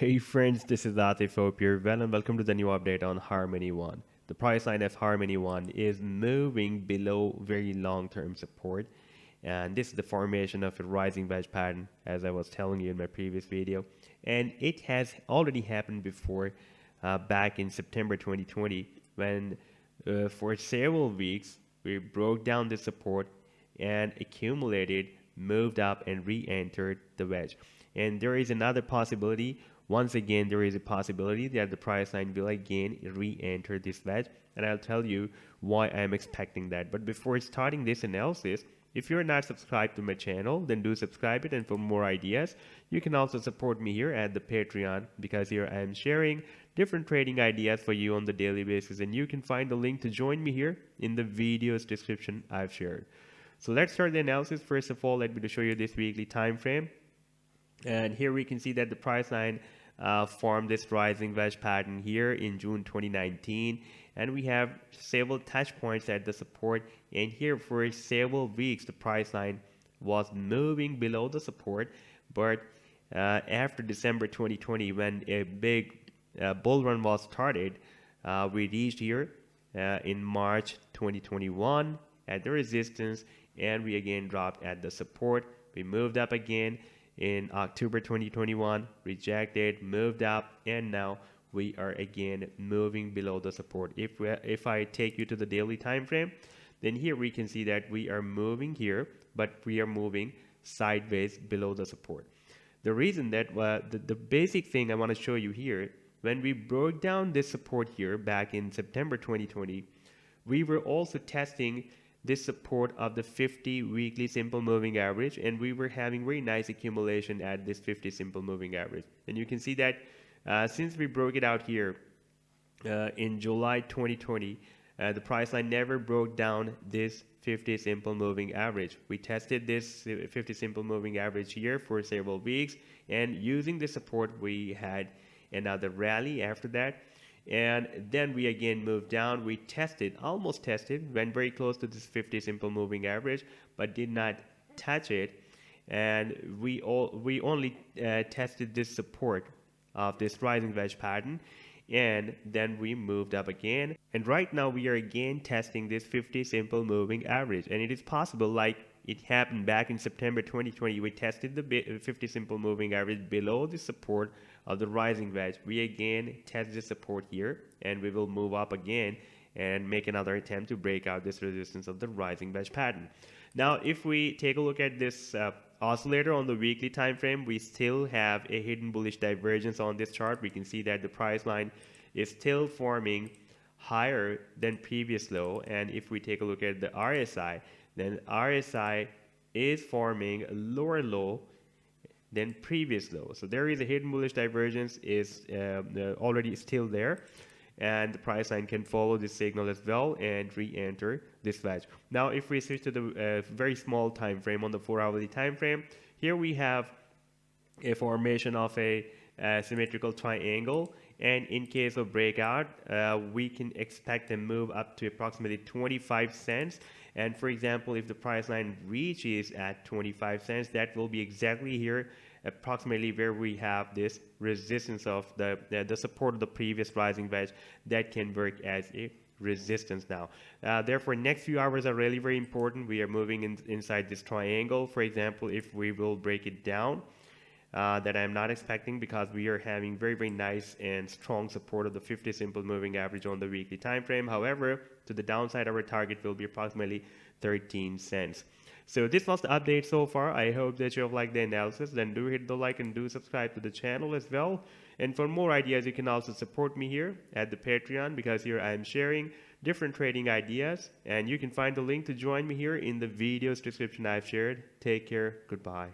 Hey friends, this is Atif. Hope you're well and welcome to the new update on Harmony One. The price line of Harmony One is moving below very long-term support, and this is the formation of a rising wedge pattern, as I was telling you in my previous video. And it has already happened before, back in September 2020, when for several weeks we broke down the support and accumulated, moved up, and re-entered the wedge. And there is another possibility. Once again, there is a possibility that the price line will again re-enter this wedge, and I'll tell you why I'm expecting that. But before starting this analysis, if you're not subscribed to my channel, then do subscribe it, and for more ideas, you can also support me here at the Patreon, because here I am sharing different trading ideas for you on the daily basis, and you can find the link to join me here in the video's description I've shared. So let's start the analysis. First of all, let me show you this weekly time frame. And here we can see that the price line formed this rising wedge pattern here in June 2019, and we have several touch points at the support, and here for several weeks the price line was moving below the support. But after December 2020, when a big bull run was started, we reached here in March 2021 at the resistance, and we again dropped at the support. We moved up again in October 2021, rejected, moved up, and now we are again moving below the support. If I take you to the daily time frame, then here we can see that we are moving here, but we are moving sideways below the support. The reason that the basic thing I want to show you here, when we broke down this support here back in September 2020, we were also testing this support of the 50 weekly simple moving average, and we were having very nice accumulation at this 50 simple moving average. And you can see that since we broke it out here in July 2020, the price line never broke down this 50 simple moving average. We tested this 50 simple moving average here for several weeks, and using the support we had another rally after that. And then we again moved down. We almost tested, went very close to this 50 simple moving average, but did not touch it. And we only tested this support of this rising wedge pattern, and then we moved up again. And right now we are again testing this 50 simple moving average, and it is possible, like it happened back in September 2020, we tested the 50 simple moving average below the support of the rising wedge. We again test the support here, and we will move up again and make another attempt to break out this resistance of the rising wedge pattern. Now, if we take a look at this oscillator on the weekly time frame, we still have a hidden bullish divergence on this chart. We can see that the price line is still forming higher than previous low, and if we take a look at the RSI, then RSI is forming a lower low than previous low. So there is a hidden bullish divergence is already still there, and the price line can follow this signal as well and re-enter this wedge. Now if we switch to the very small time frame on the 4-hourly time frame, here we have a formation of a symmetrical triangle, and in case of breakout we can expect a move up to approximately 25 cents. And for example, if the price line reaches at 25 cents, that will be exactly here approximately where we have this resistance of the support of the previous rising wedge that can work as a resistance now. Therefore, next few hours are really very important. We are moving inside this triangle. For example, if we will break it down, that I'm not expecting, because we are having very nice and strong support of the 50 simple moving average on the weekly time frame. However, to the downside, our target will be approximately 13 cents. So this was the update so far. I hope that you have liked the analysis. Then do hit the like and do subscribe to the channel as well. And for more ideas, you can also support me here at the Patreon, because here I am sharing different trading ideas, and you can find the link to join me here in the video's description I've shared. Take care. Goodbye.